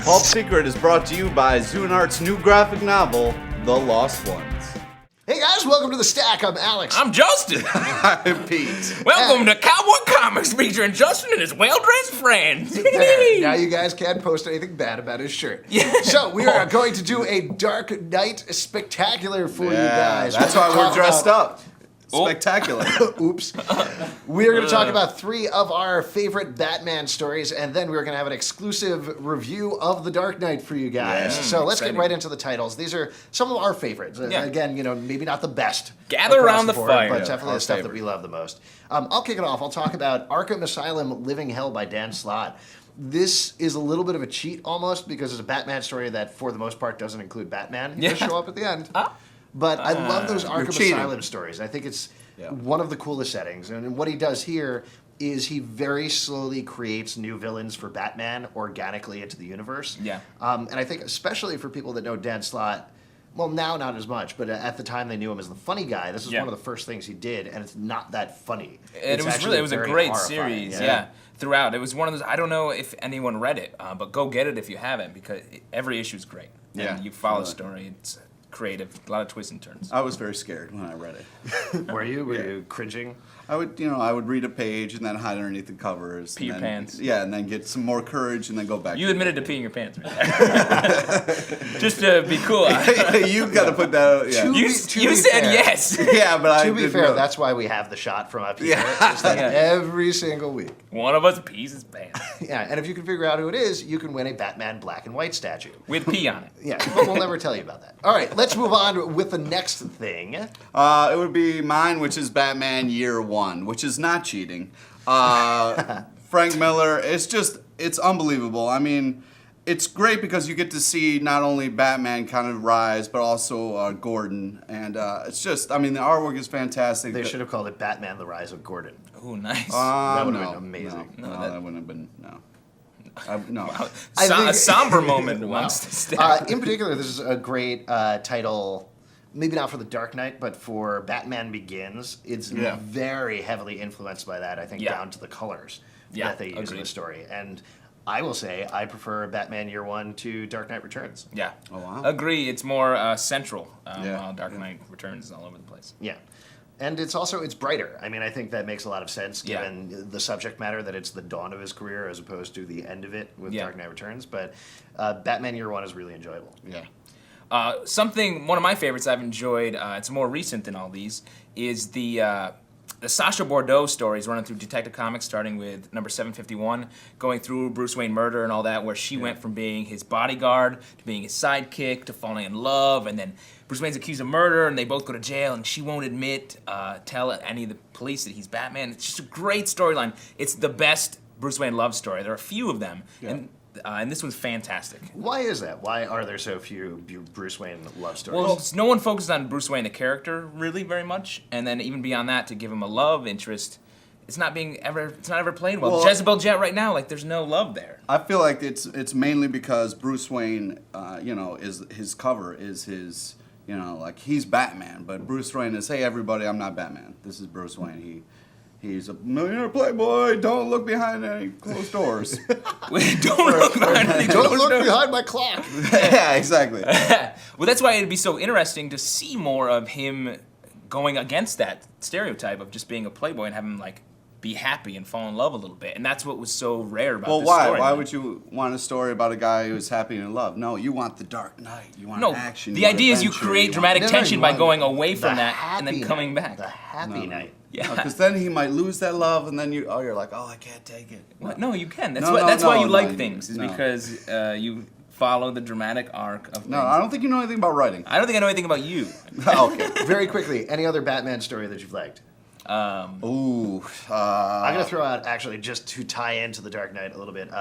Pulp Secret is brought to you by Zunart's new graphic novel, The Lost Ones. Hey guys, welcome to The Stack. I'm Alex. I'm Justin. I'm Pete. Welcome to Cowboy Comics featuring Justin and his well-dressed friends. There. Now you guys can't post anything bad about his shirt. Yeah. So we are going to do a Dark Knight spectacular for you guys. That's why we're dressed up. Spectacular. Oops. We're going to talk about 3 of our favorite Batman stories, and then we're going to have an exclusive review of The Dark Knight for you guys. So let's get right into the titles. These are some of our favorites. Again, maybe not the best. Gather around the board, fire. But definitely the stuff that we love the most. I'll kick it off. I'll talk about Arkham Asylum, Living Hell by Dan Slott. This is a little bit of a cheat almost because it's a Batman story that, for the most part, doesn't include Batman. He does show up at the end. But I love those Arkham Asylum stories. I think it's one of the coolest settings. And what he does here is he very slowly creates new villains for Batman organically into the universe. Yeah. And I think especially for people that know Dan Slott, well, now not as much, but at the time they knew him as the funny guy. This is one of the first things he did, and it's not that funny. And it was a great series, throughout. It was one of those, I don't know if anyone read it, but go get it if you haven't, because every issue is great. And you follow the story, it's creative, a lot of twists and turns. I was very scared when I read it. Were you? Were you cringing? I would read a page and then hide underneath the covers. Pee your pants. Yeah, and then get some more courage and then go back. You admitted to peeing your pants right there. Just to be cool. You got to put that. Yeah. You said yes. Yeah, but to be fair, that's why we have the shot from up here. It's like every single week. One of us pees his pants. Yeah, and if you can figure out who it is, you can win a Batman black and white statue. With pee on it. Yeah, but we'll never tell you about that. All right, let's move on with the next thing. It would be mine, which is Batman Year One, which is not cheating. Frank Miller, it's unbelievable. I mean, it's great because you get to see not only Batman kind of rise, but also Gordon. And it's just, I mean, the artwork is fantastic. They should have called it Batman, The Rise of Gordon. Oh, nice. That would have been amazing. No, that wouldn't have been, no. Wow. A somber moment amongst the staff. In particular, this is a great title, maybe not for The Dark Knight, but for Batman Begins. It's very heavily influenced by that, I think, down to the colors that they use in the story. And I will say I prefer Batman Year One to Dark Knight Returns. Yeah. Oh, wow. Agree. It's more central, while Dark Knight Returns is all over the place. Yeah. And it's brighter. I mean, I think that makes a lot of sense given the subject matter, that it's the dawn of his career as opposed to the end of it with Dark Knight Returns. But Batman Year One is really enjoyable. Yeah. One of my favorites I've enjoyed, it's more recent than all these, is the Sacha Bordeaux stories running through Detective Comics, starting with number 751, going through Bruce Wayne murder and all that, where she went from being his bodyguard to being his sidekick to falling in love, and then Bruce Wayne's accused of murder, and they both go to jail, and she won't tell any of the police that he's Batman. It's just a great storyline. It's the best Bruce Wayne love story. There are a few of them, and this one's fantastic. Why is that? Why are there so few Bruce Wayne love stories? Well, no one focuses on Bruce Wayne, the character, really very much, and then even beyond that, to give him a love interest, it's not ever played well. Jezebel Jet right now, there's no love there. I feel like it's mainly because Bruce Wayne, is his cover is his, he's Batman, but Bruce Wayne is, hey everybody, I'm not Batman. This is Bruce Wayne. He's a millionaire playboy. Don't look behind any closed doors. Don't look behind my clock. Yeah, exactly. Well, that's why it'd be so interesting to see more of him going against that stereotype of just being a playboy and have him be happy and fall in love a little bit. And that's what was so rare about this story. Well, why would you want a story about a guy who's happy and in love? No, you want the Dark Knight. You want action. The idea is you create dramatic tension by going away from that and then coming back. The happy night. Yeah, because then he might lose that love, and then you're like, I can't take it. What? No, you can. That's why you like things, because you follow the dramatic arc of things. No, I don't think you know anything about writing. I don't think I know anything about you. Okay. Very quickly, any other Batman story that you've liked? I'm going to throw out, actually, just to tie into The Dark Knight a little bit,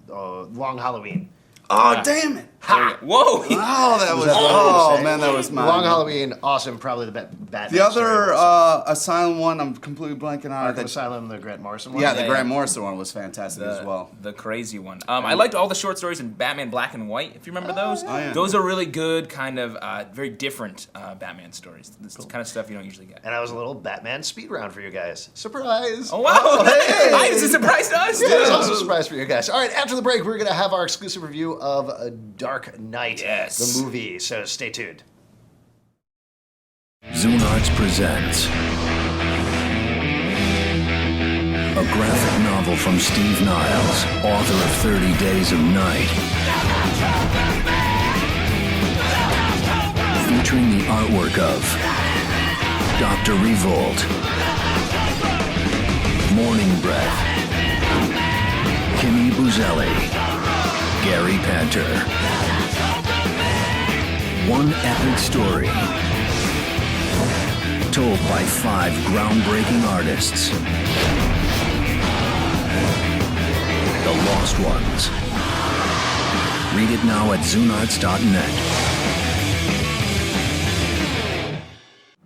Long Halloween. Oh, damn it. Ha! Whoa! Oh, that was mine. Long Halloween, awesome, probably the Batman The other story Asylum one, I'm completely blanking on it. Arkham Asylum, the Grant Morrison one? Yeah, the Grant Morrison one was fantastic as well. The crazy one. I liked all the short stories in Batman Black and White, if you remember those. Oh, yeah. Those are really good, kind of very different Batman stories. This kind of stuff you don't usually get. And I was a little Batman speed round for you guys. Surprise! Oh, wow! Hey! It's a surprise to us, too! It was also a surprise for you guys. All right, after the break, we're going to have our exclusive review review of Dark Knight, Yes. the movie. So stay tuned. Zunarts presents a graphic novel from Steve Niles, author of 30 Days of Night, featuring the artwork of Dr. Revolt, Morning Breath, Kimmy Buzelli, Gary Panter. One epic story told by 5 groundbreaking artists. The Lost Ones. Read it now at Zunarts.net.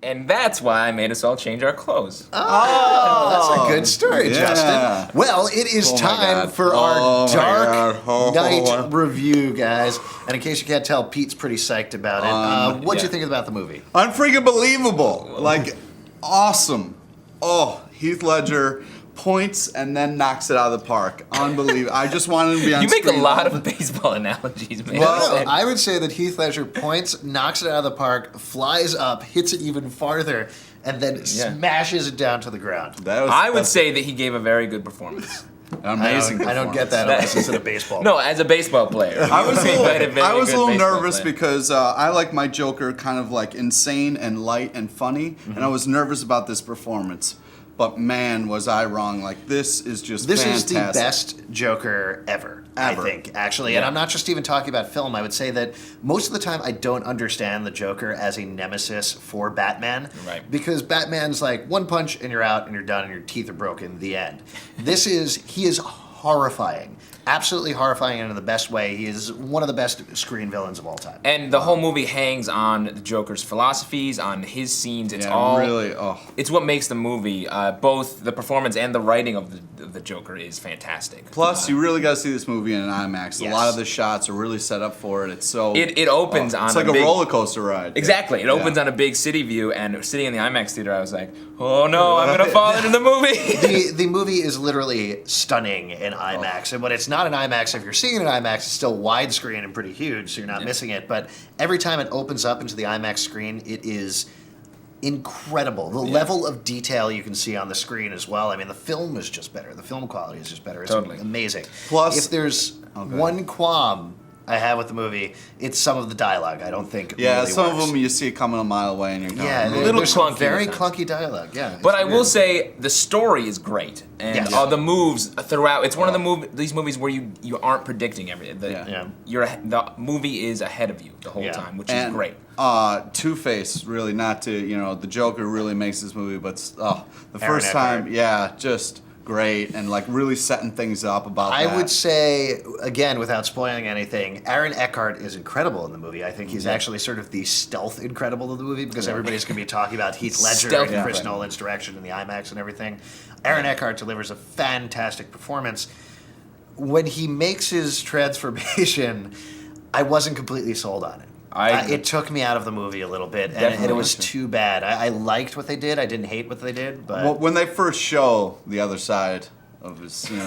And that's why I made us all change our clothes. Oh, that's a good story, yeah. Justin. Well, it is Oh my time God. for Oh our my Dark God. Knight review, guys. And in case you can't tell, Pete's pretty psyched about it. What'd you yeah. think about the movie? Unfreaking believable. Like, awesome. Oh, Heath Ledger points and then knocks it out of the park. Unbelievable. I just wanted him to be on You make a screen lot all of baseball analogies, man. Well, I would say that Heath Ledger points, knocks it out of the park, flies up, hits it even farther, and then smashes it down to the ground. I would say that he gave a very good performance. amazing. I don't get that unless it's in a baseball. No, as a baseball player. I was a He played little, very I was a good little baseball nervous player. because I like my Joker kind of like insane and light and funny, and I was nervous about this performance. But man, was I wrong. Like, this is just This fantastic. is the best Joker ever, I Ever. think, actually. And I'm not just even talking about film. I would say that most of the time I don't understand the Joker as a nemesis for Batman. Right. Because Batman's like one punch and you're out and you're done and your teeth are broken, the end. He is horrifying. Absolutely horrifying and in the best way. He is one of the best screen villains of all time. And the whole movie hangs on the Joker's philosophies, on his scenes. It's Yeah, all really, It's what makes the movie. Both the performance and the writing of the Joker is fantastic. Plus, you really got to see this movie in an IMAX. Yes. A lot of the shots are really set up for it. It's so... It opens on It's like a a big, roller coaster ride. Exactly. It opens on a big city view, and sitting in the IMAX theater, I was like, oh no, I'm gonna fall into the movie. The movie is literally stunning in IMAX. And when it's not in IMAX, if you're seeing it in IMAX, it's still widescreen and pretty huge, so you're not missing it. But every time it opens up into the IMAX screen, it is incredible. The level of detail you can see on the screen as well. I mean, the film is just better. The film quality is just better. It's Totally. amazing. Plus- if there's one qualm I have with the movie, it's some of the dialogue. I don't think Yeah, really some works. of them you see it coming a mile away and you're going, Yeah, little there's some clunky very at times. clunky dialogue. Yeah, But it's I will weird. say the story is great, and Yes. the moves throughout. It's one of these movies where you aren't predicting everything. The movie is ahead of you the whole time, which is great. Two-Face, really, not to, the Joker really makes this movie, but the Aaron first time, Eckhart. just great, and like really setting things up about I that. would say, again, without spoiling anything, Aaron Eckhart is incredible in the movie. I think he's actually sort of the stealth Incredible of the movie because everybody's going to be talking about Heath Ledger Stealth and Chris Incredible. Nolan's direction and the IMAX and everything. Aaron Eckhart delivers a fantastic performance. When he makes his transformation, I wasn't completely sold on it. It took me out of the movie a little bit, and it was too bad. I liked what they did. I didn't hate what they did, but Well, when they first show the other side of his, face,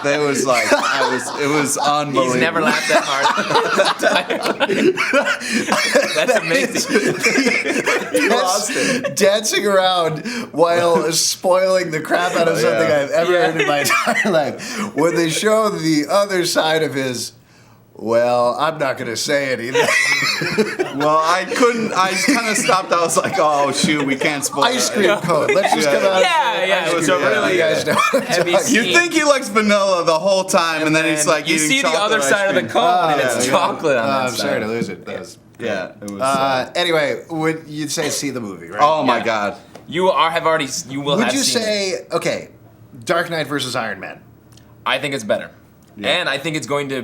it was unbelievable. He's never laughed that hard. That's amazing. He lost it. dancing around while spoiling the crap out of something I've ever heard in my entire life. When they show the other side of his, well, I'm not going to say anything. Well, I kind of stopped. I was like, oh, shoot, we can't spoil Ice it. cream cone. Let's just come out. Yeah, it was a really You guys know. heavy You scene. think he likes vanilla the whole time, and then he's like, you eating see the chocolate other ice side of the cream. cone, and it's yeah. chocolate on that I'm side. sorry to lose it. That was Yeah, it was. anyway, would you'd say see the movie, right? Oh my Yeah. God. You will Would have you seen it. say, okay, Dark Knight versus Iron Man? I think it's better. Yeah. And I think it's going to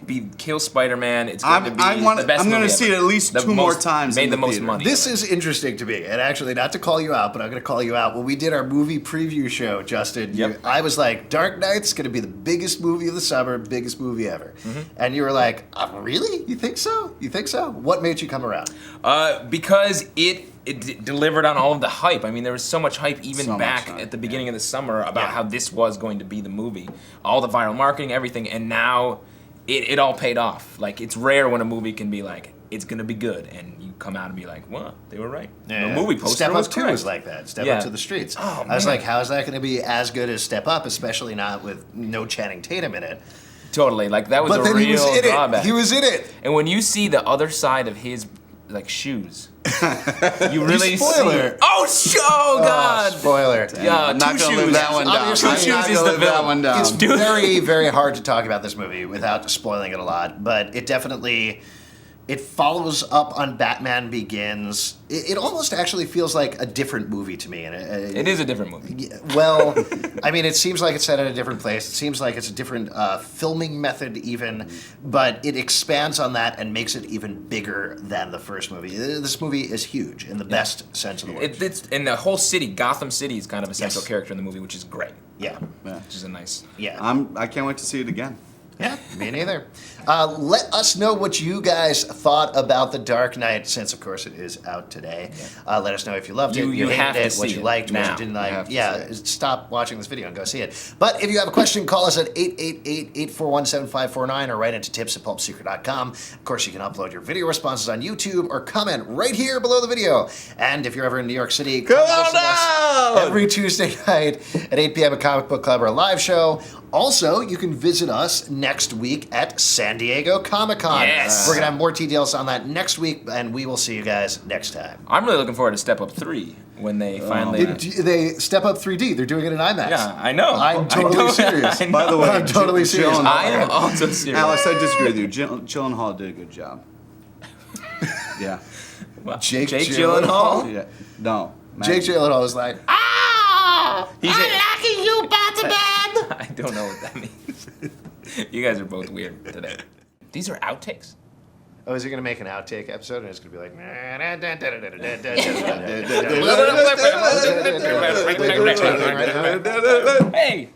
be kill Spider-Man. It's going to be I'm the best going to movie see it ever. at least The two more most- times. Made in the most theater. money. This ever. is interesting to me, and actually, not to call you out, but I'm going to call you out. When we did our movie preview show, Justin, Yep. I was like, Dark Knight's going to be the biggest movie of the summer, biggest movie ever. And you were like, really? You think so? You think so? What made you come around? Because it delivered on all of the hype. I mean, there was so much hype even So much back hype, at the beginning of the summer about Yeah. how this was going to be the movie. All the viral marketing, everything, and now it all paid off. Like, it's rare when a movie can be like, it's gonna be good, and you come out and be like, well, they were right. Yeah. The movie poster Step was Up 2 correct. was like that. Step Yeah. Up to the Streets. Oh, I was man. like, how is that going to be as good as Step Up, especially not with no Channing Tatum in it? Totally, like that was But a then real he was in drawback. it. He was in it. And when you see the other side of his like shoes, you really Spoiler. see. Oh God! Spoiler. Yeah, I'm not two gonna live shoes. that one down. Obviously, I'm two not shoes is gonna the live that villain. one down. It's Dude. very, very hard to talk about this movie without spoiling it a lot, but it definitely it follows up on Batman Begins. It almost actually feels like a different movie to me. And It is a different movie. Yeah, well, I mean, it seems like it's set at a different place. It seems like it's a different filming method, even, but it expands on that and makes it even bigger than the first movie. This movie is huge in the best sense of the word. It's and the whole city, Gotham City, is kind of a central Yes. character in the movie, which is great. Yeah, Yeah. Which is a nice. yeah. I can't wait to see it again. Yeah, me neither. Let us know what you guys thought about The Dark Knight, since of course it is out today. Let us know if you loved it, You hated have to it, what see you it liked, what now. you didn't You have like. to Yeah, see it. stop watching this video and go see it. But if you have a question, call us at 888-841-7549 or write into tips@pulpsecret.com. Of course, you can upload your video responses on YouTube or comment right here below the video. And if you're ever in New York City, come visit us every Tuesday night at 8 p.m. at Comic Book Club, our live show. Also, you can visit us next week at San Diego Comic-Con. Yes. We're going to have more details on that next week, and we will see you guys next time. I'm really looking forward to Step Up 3 when they finally. They Step Up 3D. They're doing it in IMAX. Yeah, I know. I'm I totally know. serious. I know. By the way, I'm totally serious. Gyllenhaal- I am also serious. Alex, I disagree with you. Gyllenhaal did a good job. Yeah. Well, Jake Gyllenhaal. Gyllenhaal? Yeah. No. Jake Gyllenhaal was like, He's lucky you, Batman! I don't know what that means. You guys are both weird today. These are outtakes. Oh, is he going to make an outtake episode? And it's going to be like... Hey.